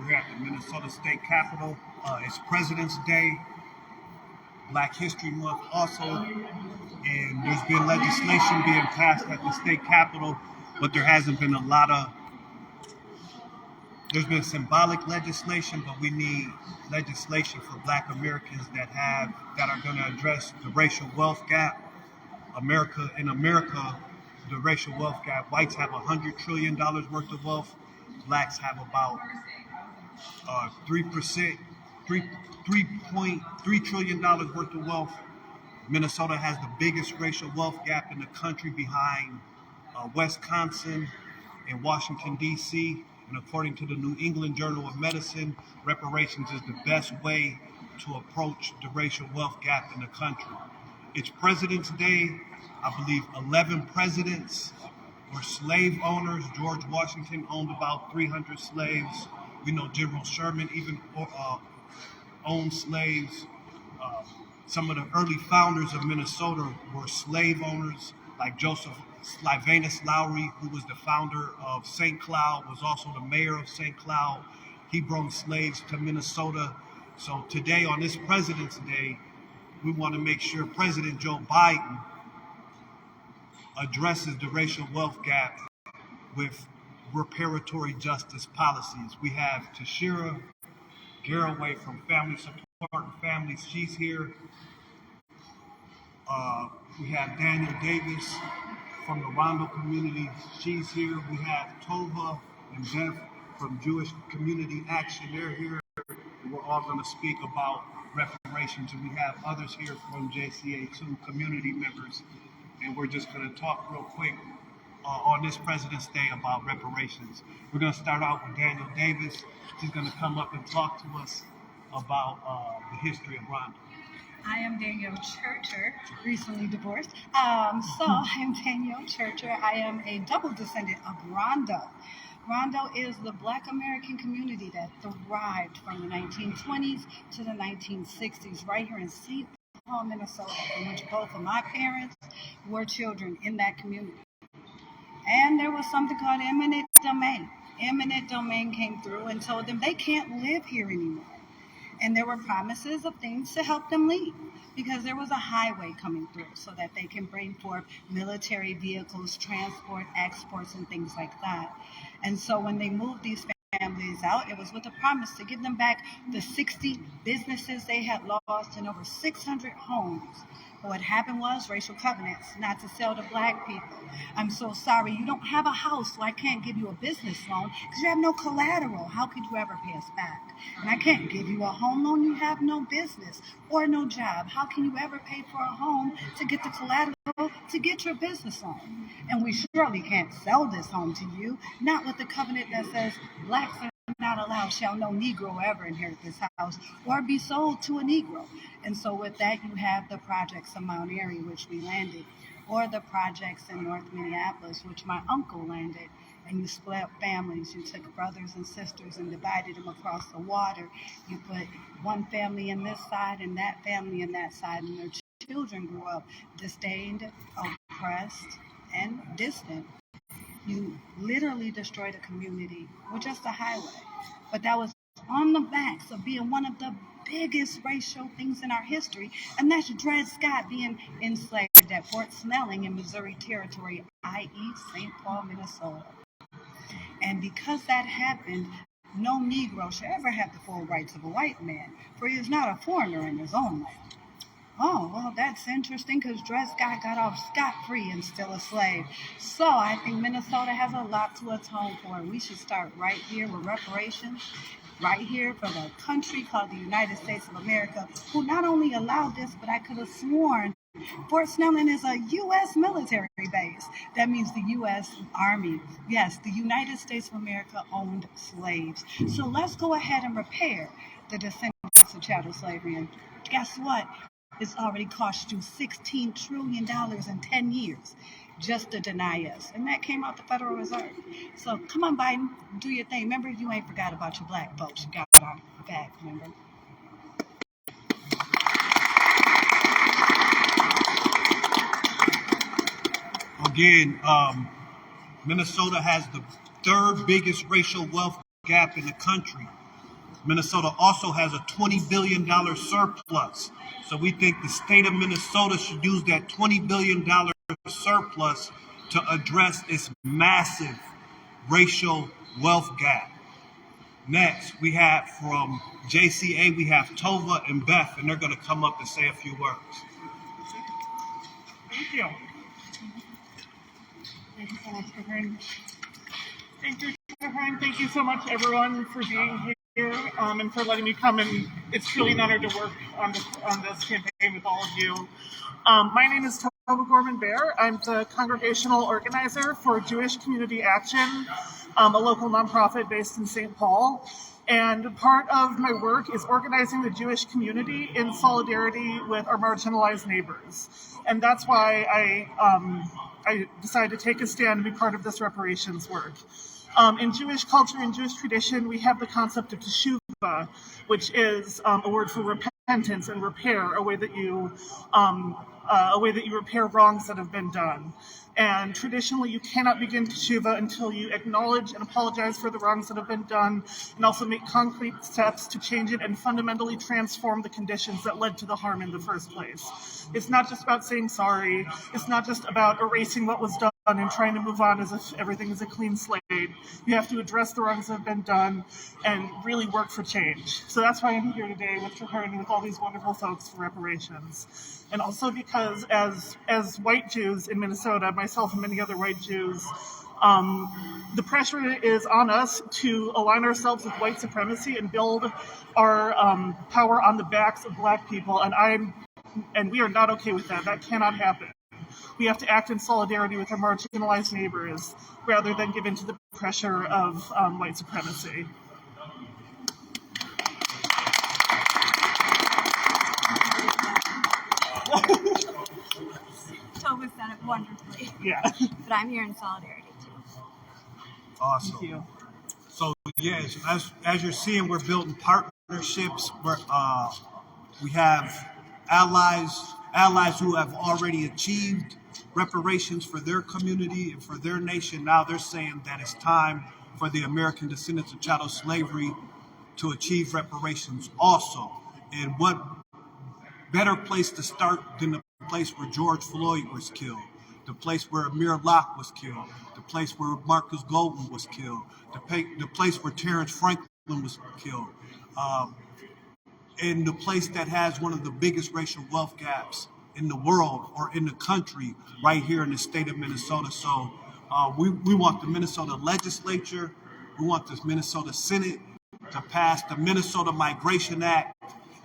We're at the Minnesota State Capitol. It's President's Day, Black History Month also, and there's been legislation being passed at the state capitol, but there hasn't been there's been symbolic legislation, but we need legislation for Black Americans that are going to address the racial wealth gap. In America, the racial wealth gap, whites have $100 trillion worth of wealth, blacks have about 3%, $3.3 trillion worth of wealth. Minnesota has the biggest racial wealth gap in the country behind Wisconsin and Washington, D.C. And according to the New England Journal of Medicine, reparations is the best way to approach the racial wealth gap in the country. It's President's Day. I believe 11 presidents were slave owners. George Washington owned about 300 slaves. We know General Sherman even owned slaves. Some of the early founders of Minnesota were slave owners, like Joseph Sylvanus Lowry, who was the founder of St. Cloud, was also the mayor of St. Cloud. He brought slaves to Minnesota. So today, on this President's Day, we want to make sure President Joe Biden addresses the racial wealth gap with reparatory justice policies. We have Tashira Garraway from Family Support and Families. She's here. We have Daniel Davis from the Rondo community. She's here. We have Tova and Jeff from Jewish Community Action. They're here. We're all going to speak about reparations, and we have others here from JCA2 community members, and we're just going to talk real quick on this President's Day about reparations. We're going to start out with Daniel Davis. He's going to come up and talk to us about the history of Rondo. I am Danielle Churcher, recently divorced. I'm Danielle Churcher. I am a double descendant of Rondo. Rondo is the Black American community that thrived from the 1920s to the 1960s right here in St. Paul, Minnesota, in which both of my parents were children in that community. And there was something called eminent domain. Eminent domain came through and told them they can't live here anymore. And there were promises of things to help them leave because there was a highway coming through so that they can bring forth military vehicles, transport, exports, and things like that. And so when they moved these families out, it was with a promise to give them back the 60 businesses they had lost and over 600 homes. But what happened was racial covenants, not to sell to Black people. I'm so sorry, you don't have a house, so I can't give you a business loan because you have no collateral. How could you ever pay us back? And I can't give you a home loan. You have no business or no job. How can you ever pay for a home to get the collateral to get your business loan? And we surely can't sell this home to you, not with the covenant that says Blacks are not allowed, shall no Negro ever inherit this house or be sold to a Negro. And so with that, you have the projects of Mount Airy, which we landed, or the projects in North Minneapolis, which my uncle landed. And you split up families. You took brothers and sisters and divided them across the water. You put one family in this side and that family in that side, and their children grew up disdained, oppressed, and distant. You literally destroyed a community with just a highway. But that was on the backs of being one of the biggest racial things in our history, and that's Dred Scott being enslaved at Fort Snelling in Missouri Territory, i.e. St. Paul, Minnesota. And because that happened, no Negro should ever have the full rights of a white man, for he is not a foreigner in his own land. Oh, well, that's interesting because Dred Scott got off scot-free and still a slave. So I think Minnesota has a lot to atone for. We should start right here with reparations, right here for the country called the United States of America, who not only allowed this, but I could have sworn Fort Snelling is a U.S. military base. That means the U.S. Army. Yes, the United States of America owned slaves. So let's go ahead and repair the descendants of chattel slavery. And guess what? It's already cost you $16 trillion in 10 years just to deny us. And that came out the Federal Reserve. So come on, Biden, do your thing. Remember, you ain't forgot about your Black folks. You got our back, remember? Again, Minnesota has the third biggest racial wealth gap in the country. Minnesota also has a $20 billion surplus. So we think the state of Minnesota should use that $20 billion surplus to address its massive racial wealth gap. Next, we have from JCA, we have Tova and Beth, and they're going to come up and say a few words. Thank you. Thank you so much, Catherine. Thank you so much, everyone, for being here and for letting me come. And it's truly an honor to work on this campaign with all of you. My name is Tova Gorman-Bear. I'm the congregational organizer for Jewish Community Action, a local nonprofit based in St. Paul. And part of my work is organizing the Jewish community in solidarity with our marginalized neighbors. And that's why I decided to take a stand and be part of this reparations work. In Jewish culture and Jewish tradition, we have the concept of teshuvah, which is a word for repentance and repair, a way that you repair wrongs that have been done. And traditionally, you cannot begin teshuvah until you acknowledge and apologize for the wrongs that have been done, and also make concrete steps to change it and fundamentally transform the conditions that led to the harm in the first place. It's not just about saying sorry. It's not just about erasing what was done and trying to move on as if everything is a clean slate. You have to address the wrongs that have been done and really work for change. So that's why I'm here today with all these wonderful folks for reparations. And also because as white Jews in Minnesota, myself and many other white Jews, the pressure is on us to align ourselves with white supremacy and build our power on the backs of Black people. And we are not okay with that. That cannot happen. We have to act in solidarity with our marginalized neighbors rather than give in to the pressure of white supremacy. Tova said it wonderfully. Yeah. But I'm here in solidarity too. Awesome. Thank you. So yes, as you're seeing, we're building partnerships. We have allies who have already achieved reparations for their community and for their nation. Now they're saying that it's time for the American descendants of chattel slavery to achieve reparations also. And what better place to start than the place where George Floyd was killed, the place where Amir Locke was killed, the place where Marcus Golden was killed, the place where Terrence Franklin was killed, and the place that has one of the biggest racial wealth gaps in the world or in the country, right here in the state of Minnesota. So we want the Minnesota legislature, we want the Minnesota Senate to pass the Minnesota Migration Act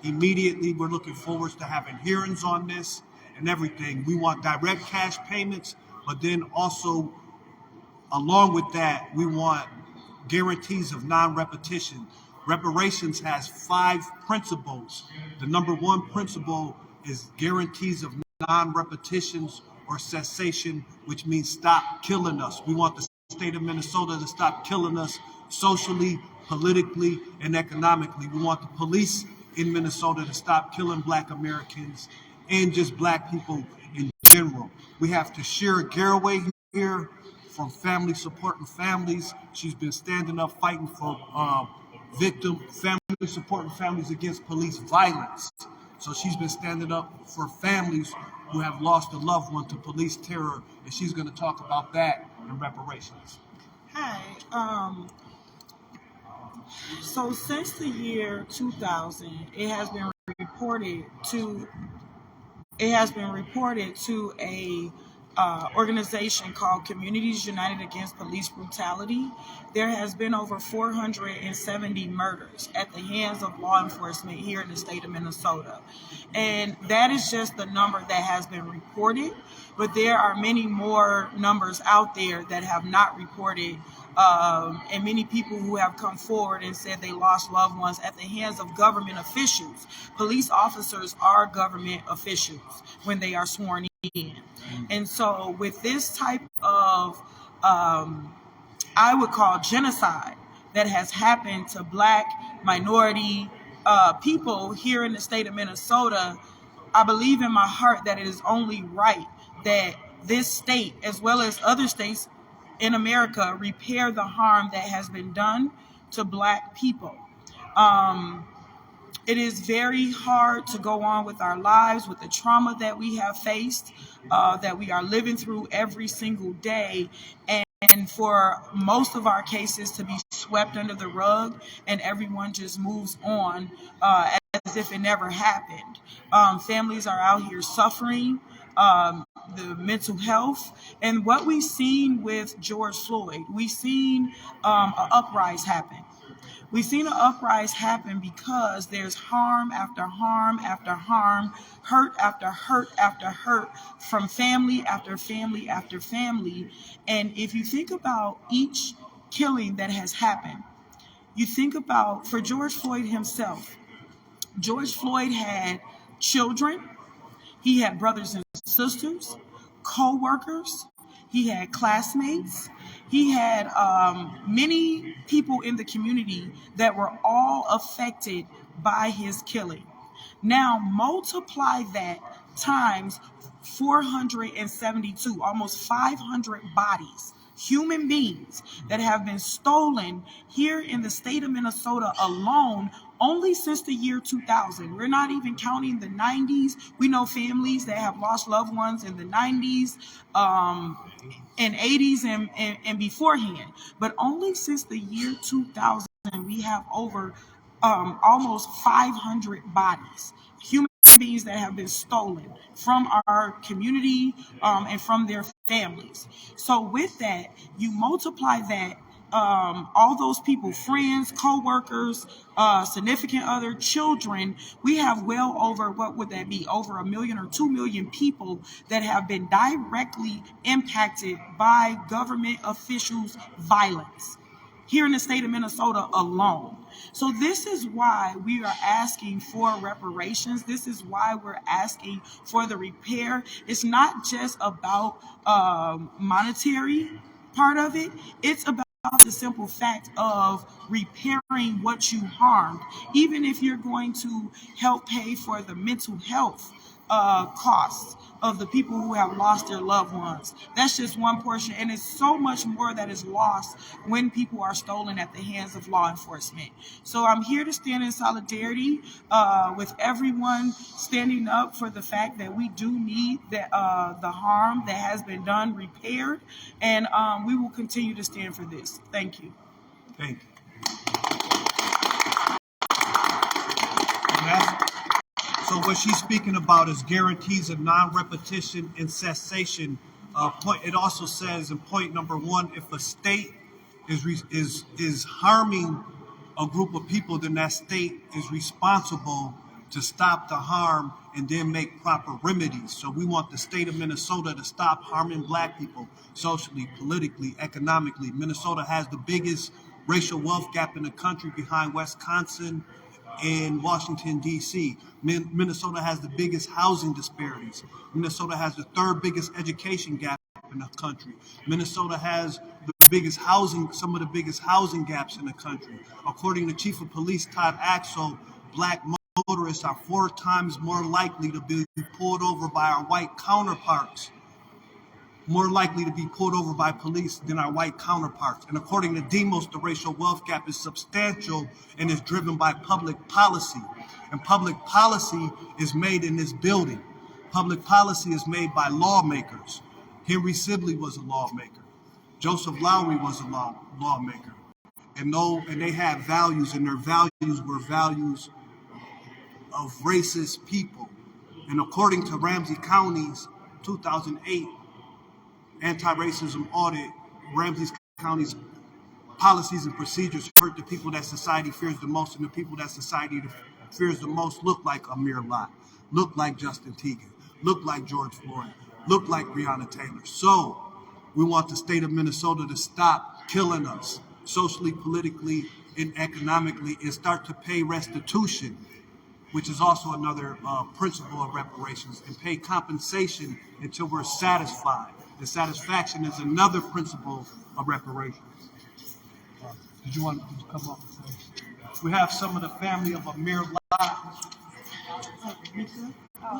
immediately. We're looking forward to having hearings on this and everything. We want direct cash payments, but then also along with that, we want guarantees of non-repetition. Reparations has 5 principles. The number 1 principle is guarantees of non-repetitions or cessation, which means stop killing us. We want the state of Minnesota to stop killing us socially, politically, and economically. We want the police in Minnesota to stop killing Black Americans and just Black people in general. We have to share Garraway here from Family Supporting Families. She's been standing up fighting for family supporting families against police violence. So she's been standing up for families who have lost a loved one to police terror, and she's going to talk about that in reparations. Hi. So since the year 2000, it has been reported to a organization called Communities United Against Police Brutality. There has been over 470 murders at the hands of law enforcement here in the state of Minnesota. And that is just the number that has been reported, but there are many more numbers out there that have not reported, and many people who have come forward and said they lost loved ones at the hands of government officials. Police officers are government officials when they are sworn in. And so with this type of, I would call genocide that has happened to Black, minority people here in the state of Minnesota, I believe in my heart that it is only right that this state, as well as other states in America, repair the harm that has been done to Black people. It is very hard to go on with our lives with the trauma that we have faced, that we are living through every single day. And for most of our cases to be swept under the rug and everyone just moves on as if it never happened. Families are out here suffering. The mental health and what we've seen with George Floyd, we've seen an uprise happen. We've seen an uprise happen because there's harm after harm after harm, hurt after hurt after hurt from family after family after family. And if you think about each killing that has happened, you think about for George Floyd himself, George Floyd had children, he had brothers and sisters, co-workers, he had classmates, he had many people in the community that were all affected by his killing. Now multiply that times 472, almost 500 bodies, human beings that have been stolen here in the state of Minnesota alone only since the year 2000. We're not even counting the 90s. We know families that have lost loved ones in the 90s, and 80s and beforehand. But only since the year 2000, we have over almost 500 bodies, human beings that have been stolen from our community and from their families. So with that, you multiply that, all those people, friends, co-workers, significant other, children, we have well over, what would that be, over 1 million or 2 million people that have been directly impacted by government officials' violence here in the state of Minnesota alone. So this is why we are asking for reparations. This is why we're asking for the repair. It's not just about monetary part of it. It's about the simple fact of repairing what you harmed, even if you're going to help pay for the mental health costs of the people who have lost their loved ones. That's just one portion, and it's so much more that is lost when people are stolen at the hands of law enforcement. So I'm here to stand in solidarity with everyone standing up for the fact that we do need the harm that has been done repaired, and we will continue to stand for this. Thank you. Thank you. So what she's speaking about is guarantees of non-repetition and cessation. It also says in point number 1, if a state is harming a group of people, then that state is responsible to stop the harm and then make proper remedies. So we want the state of Minnesota to stop harming Black people socially, politically, economically. Minnesota has the biggest racial wealth gap in the country behind Wisconsin and Washington, D.C. Minnesota has the biggest housing disparities. Minnesota has the 3rd biggest education gap in the country. Minnesota has some of the biggest housing gaps in the country. According to Chief of Police Todd Axel, Black motorists are 4 times more likely to be pulled over by our white counterparts, more likely to be pulled over by police than our white counterparts. And according to Demos, the racial wealth gap is substantial and is driven by public policy. And public policy is made in this building. Public policy is made by lawmakers. Henry Sibley was a lawmaker. Joseph Lowry was a lawmaker. And they had values, and their values were values of racist people. And according to Ramsey County's 2008 anti-racism audit, Ramsey County's policies and procedures hurt the people that society fears the most, and the people that society fears the most look like Amir Lott, look like Justin Teigen, look like George Floyd, look like Breonna Taylor. So we want the state of Minnesota to stop killing us socially, politically, and economically, and start to pay restitution, which is also another principle of reparations, and pay compensation until we're satisfied. The satisfaction is another principle of reparations. Did you come up and say? We have some of the family of Amir Lott. I'll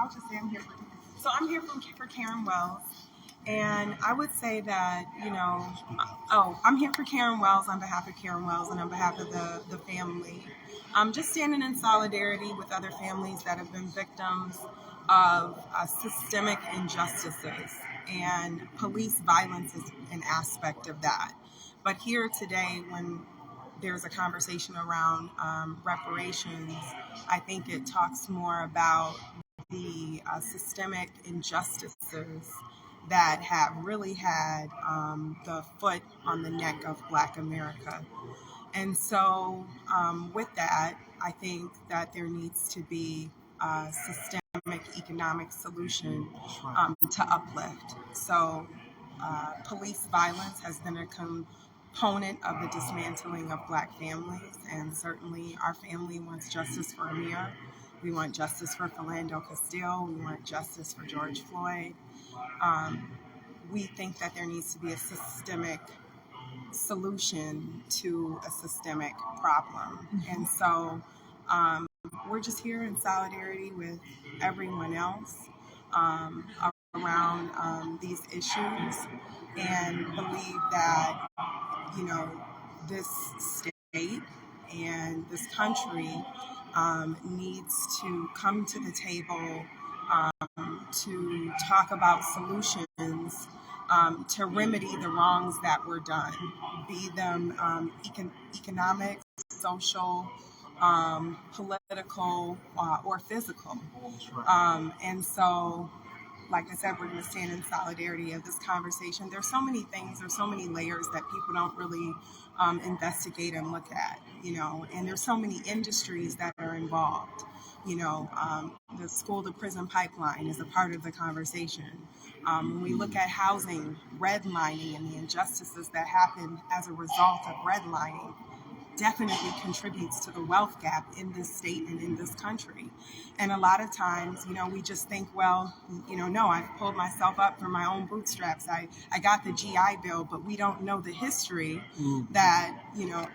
just say I'm here for Karen Wells. And I would say that, I'm here for Karen Wells on behalf of Karen Wells and on behalf of the family. I'm just standing in solidarity with other families that have been victims of systemic injustices, and police violence is an aspect of that. But here today, when there's a conversation around reparations, I think it talks more about the systemic injustices that have really had the foot on the neck of Black America. And so, with that, I think that there needs to be a systemic economic solution to uplift. So, police violence has been a component of the dismantling of Black families, and certainly our family wants justice for Amir. We want justice for Philando Castile. We want justice for George Floyd. We think that there needs to be a systemic solution to a systemic problem. And so we're just here in solidarity with everyone else around these issues, and believe that, this state and this country needs to come to the table to talk about solutions to remedy the wrongs that were done, be them economic, social, political, or physical. And so, like I said, we're going to stand in solidarity of this conversation. There's so many things, there's so many layers that people don't really investigate and look at, and there's so many industries that are involved. The school to prison pipeline is a part of the conversation. When we look at housing, redlining, and the injustices that happen as a result of redlining, definitely contributes to the wealth gap in this state and in this country. And a lot of times, we just think, well, no, I've pulled myself up from my own bootstraps. I got the GI Bill, but we don't know the history that,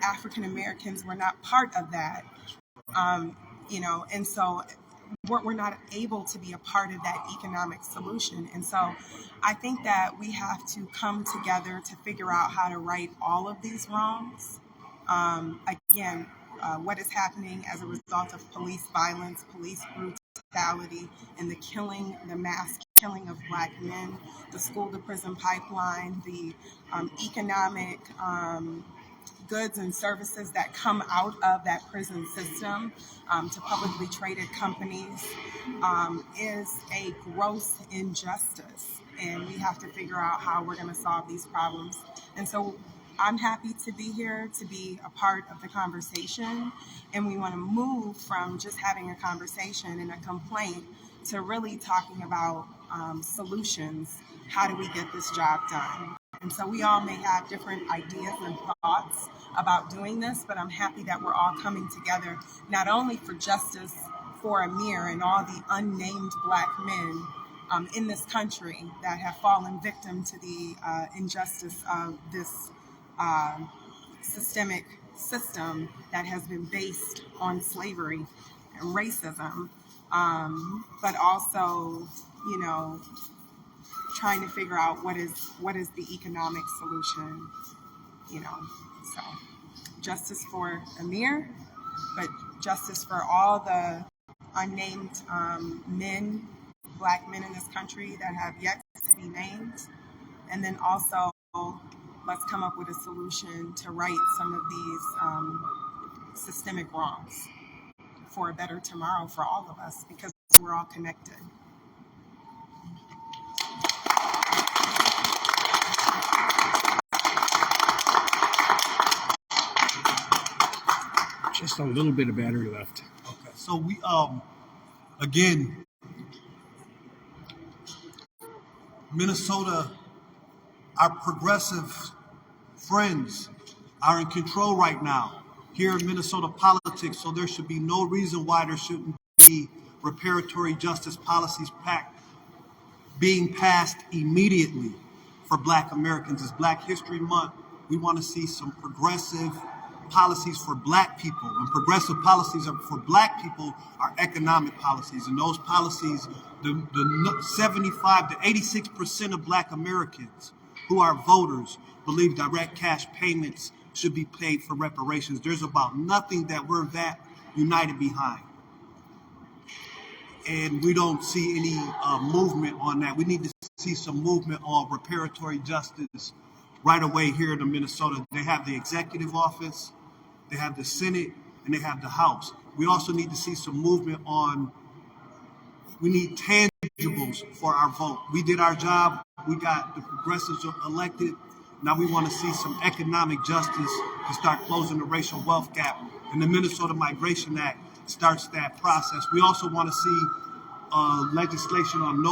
African Americans were not part of that. And so we're not able to be a part of that economic solution. And so I think that we have to come together to figure out how to right all of these wrongs. Again, what is happening as a result of police violence, police brutality, and the mass killing of Black men, the school to prison pipeline, the economic goods and services that come out of that prison system to publicly traded companies is a gross injustice. And we have to figure out how we're going to solve these problems. And so I'm happy to be here, to be a part of the conversation. And we want to move from just having a conversation and a complaint to really talking about solutions. How do we get this job done? And so we all may have different ideas and thoughts about doing this, but I'm happy that we're all coming together, not only for justice for Amir and all the unnamed Black men in this country that have fallen victim to the injustice of this systemic system that has been based on slavery and racism, but also, trying to figure out what is the economic solution, so justice for Amir, but justice for all the unnamed men, Black men in this country that have yet to be named, and then also let's come up with a solution to right some of these systemic wrongs for a better tomorrow for all of us, because we're all connected. Just a little bit of battery left. Okay, so we again, Minnesota, our progressive friends are in control right now here in Minnesota politics, so there should be no reason why there shouldn't be reparatory justice policies being passed immediately for Black Americans. It's Black History Month. We want to see some progressive policies for black people, and progressive policies for black people are economic policies. And those policies, the 75 to 86% of black Americans who are voters believe direct cash payments should be paid for reparations. There's about nothing that we're that united behind. And we don't see any movement on that. We need to see some movement on reparatory justice right away here in Minnesota. They have the executive office, they have the Senate, and they have the House. We also need to see some movement on, we need tangibles for our vote. We did our job. We got the progressives elected. Now we want to see some economic justice to start closing the racial wealth gap. And the Minnesota Migration Act starts that process. We also want to see legislation on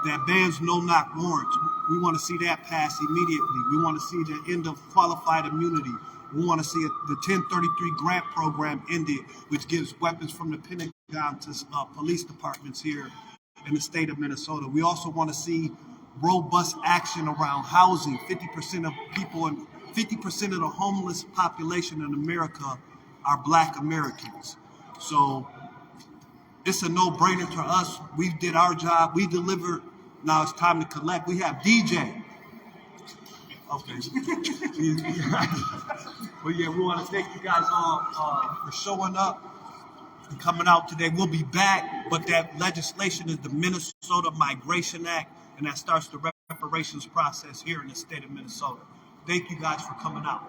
that bans no-knock warrants. We want to see that pass immediately. We want to see the end of qualified immunity. We want to see the 1033 grant program ended, which gives weapons from the Pentagon to police departments here in the state of Minnesota. We also want to see robust action around housing. 50% of people and 50% of the homeless population in America are black Americans. So it's a no-brainer to us. We did our job. We delivered. Now it's time to collect. We have DJ. Okay. Well, yeah, we want to thank you guys all for showing up and coming out today. We'll be back, but that legislation is the Minnesota Migration Act, and that starts the reparations process here in the state of Minnesota. Thank you guys for coming out.